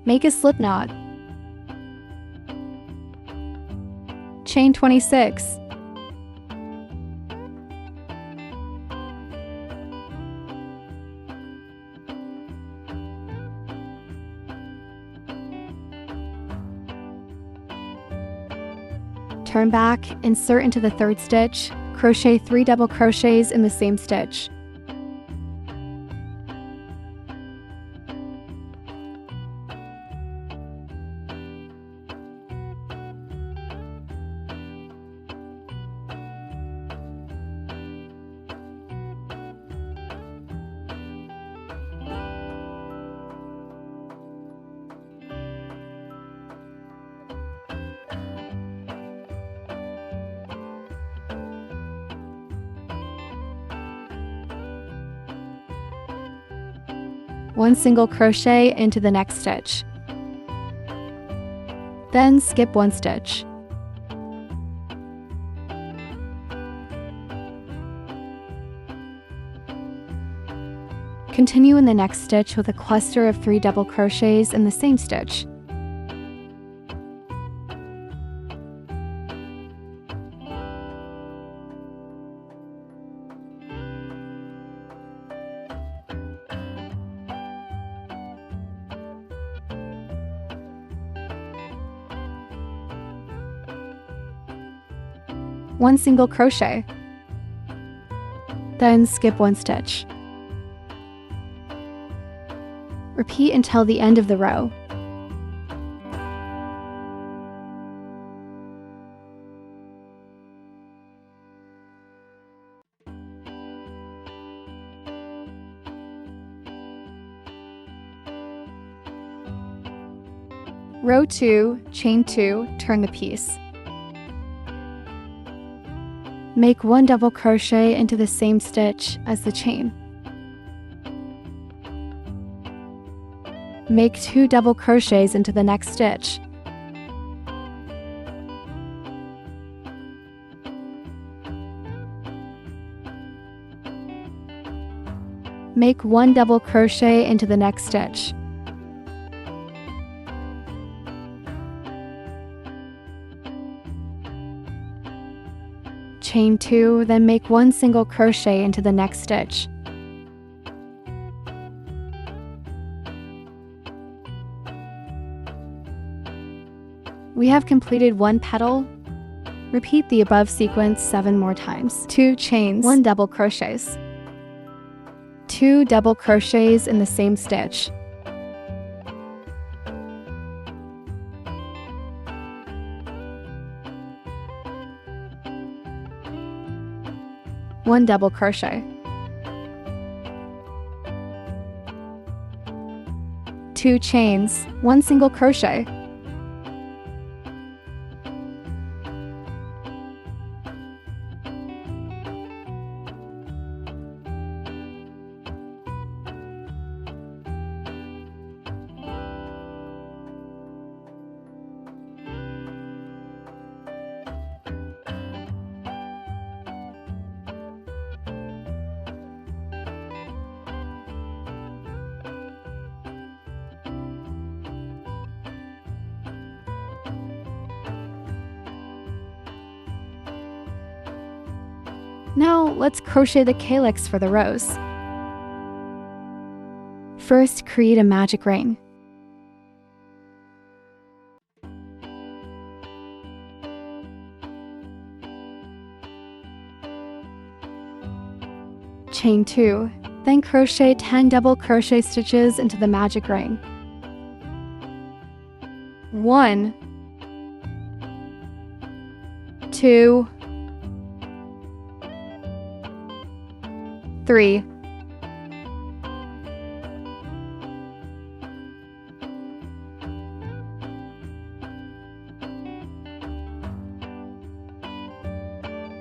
Make a slip knot. Chain 26. Turn back, insert into the third stitch, crochet 3 double crochets in the same stitch. One single crochet into the next stitch. Then skip 1 stitch. Continue in the next stitch with a cluster of 3 double crochets in the same stitch. One single crochet, then skip 1 stitch. Repeat until the end of the row. Row 2, chain 2, turn the piece. Make 1 double crochet into the same stitch as the chain. Make 2 double crochets into the next stitch. Make 1 double crochet into the next stitch. Chain 2, then make 1 single crochet into the next stitch. We have completed 1 petal. Repeat the above sequence 7 more times. 2 chains, 1 double crochets, 2 double crochets in the same stitch. One double crochet, 2 chains, 1 single crochet, Now let's crochet the calyx for the rose. First, create a magic ring. Chain 2, then crochet 10 double crochet stitches into the magic ring. 1, 2, 3, 4.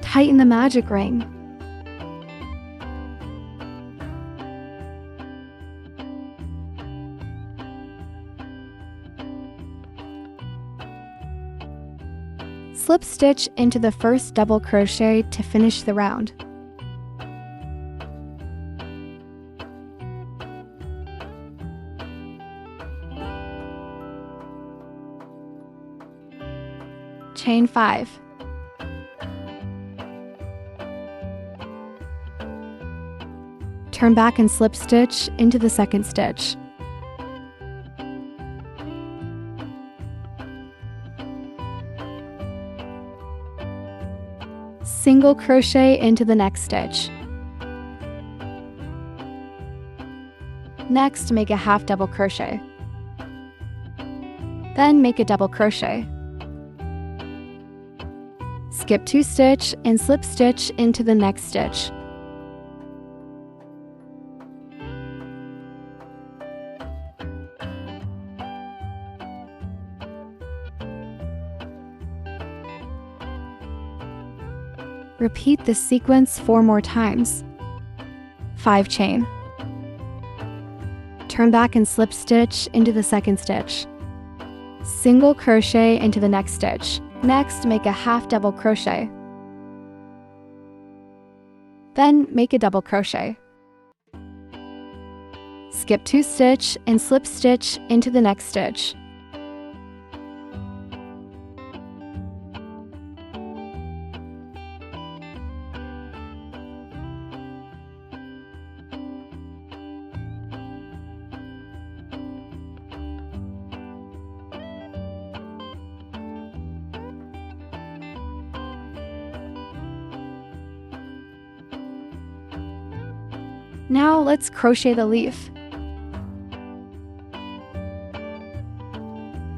Tighten the magic ring. Slip stitch into the first double crochet to finish the round. Chain 5. Turn back and slip stitch into the second stitch. Single crochet into the next stitch. Next, make a half double crochet. Then make a double crochet. Skip 2 stitch and slip stitch into the next stitch. Repeat this sequence 4 more times. 5 chain. Turn back and slip stitch into the second stitch. Single crochet into the next stitch. Next, make a half double crochet. Then make a double crochet. Skip 2 stitch and slip stitch into the next stitch. Now let's crochet the leaf.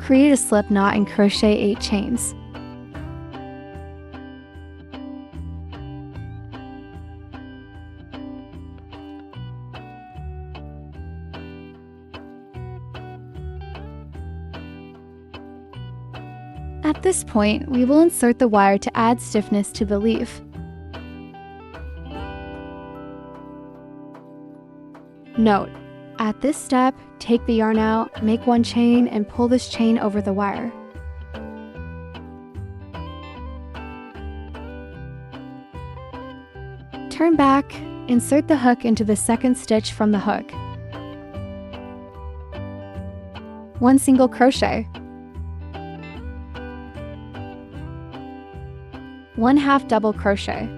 Create a slip knot and crochet 8 chains. At this point, we will insert the wire to add stiffness to the leaf. Note: at this step, take the yarn out, make 1 chain, and pull this chain over the wire. Turn back, insert the hook into the second stitch from the hook. 1 single crochet. 1 half double crochet.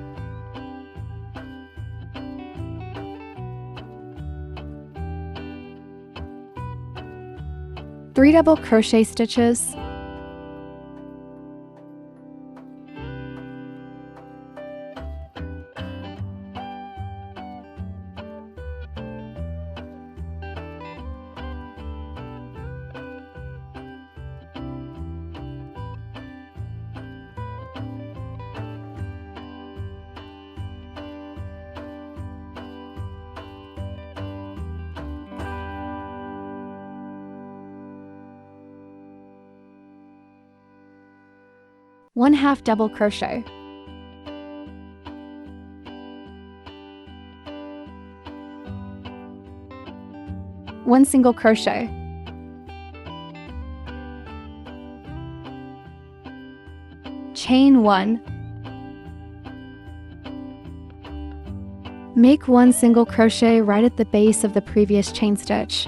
3 double crochet stitches. 1 half double crochet. 1 single crochet. Chain 1. Make 1 single crochet right at the base of the previous chain stitch.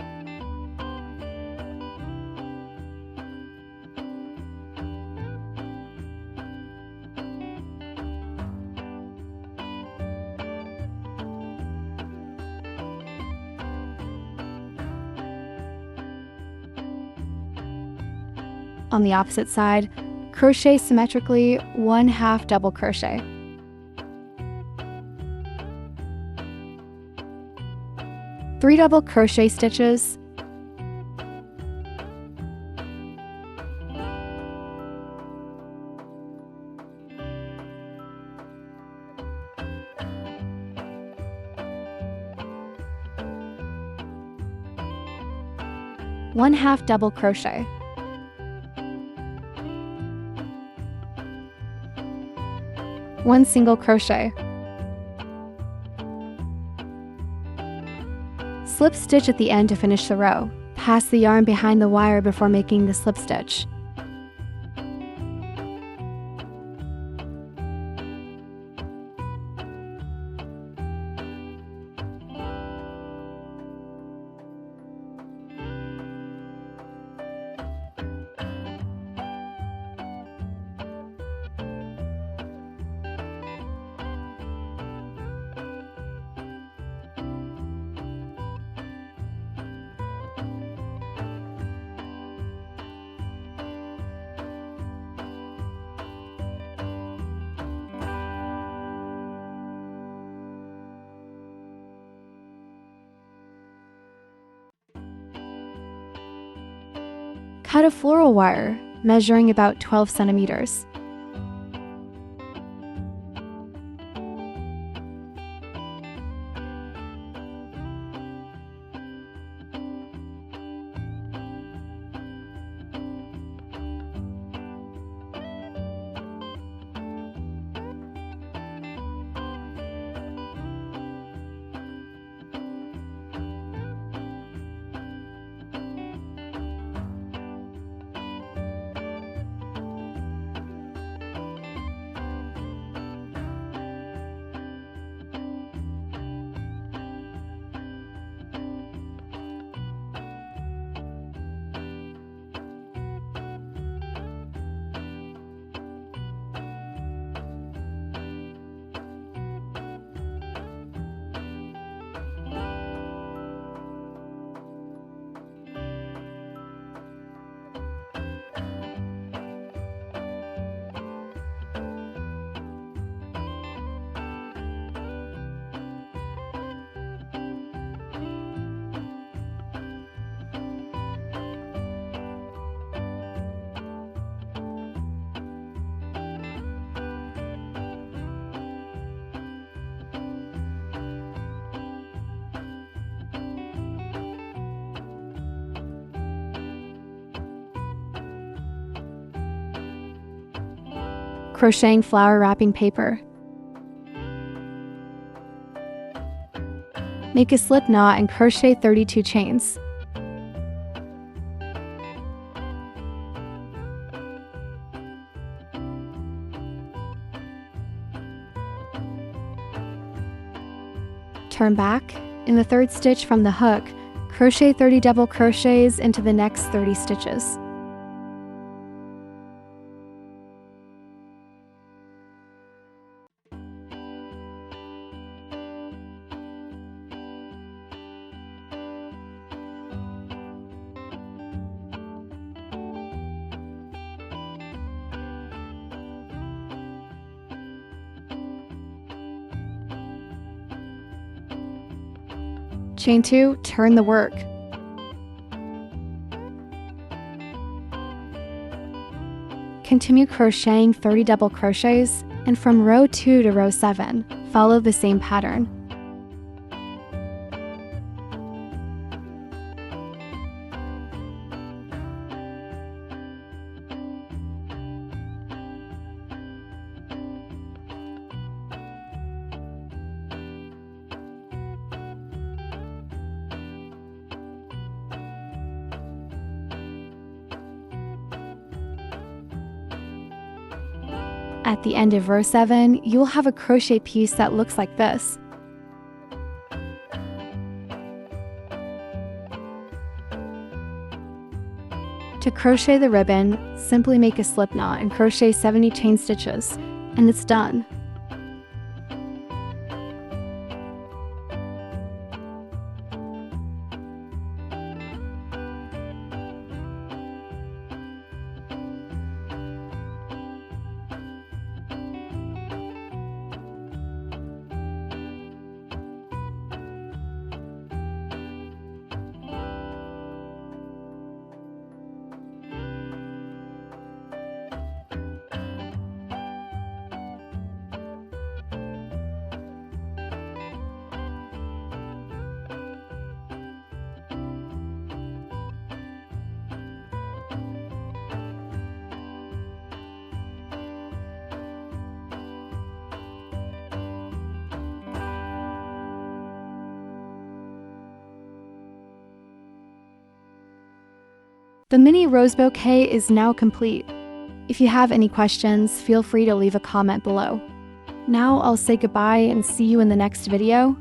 On the opposite side, crochet symmetrically 1 half double crochet. Three double crochet stitches. One half double crochet. One single crochet. Slip stitch at the end to finish the row. Pass the yarn behind the wire before making the slip stitch. Cut a floral wire, measuring about 12 centimeters. Crocheting flower wrapping paper. Make a slip knot and crochet 32 chains. Turn back. In the third stitch from the hook, crochet 30 double crochets into the next 30 stitches. Chain 2, turn the work. Continue crocheting 30 double crochets, and from row 2 to row 7, follow the same pattern. At the end of row 7, you will have a crochet piece that looks like this. To crochet the ribbon, simply make a slip knot and crochet 70 chain stitches, and it's done. The mini rose bouquet is now complete. If you have any questions, feel free to leave a comment below. Now I'll say goodbye and see you in the next video.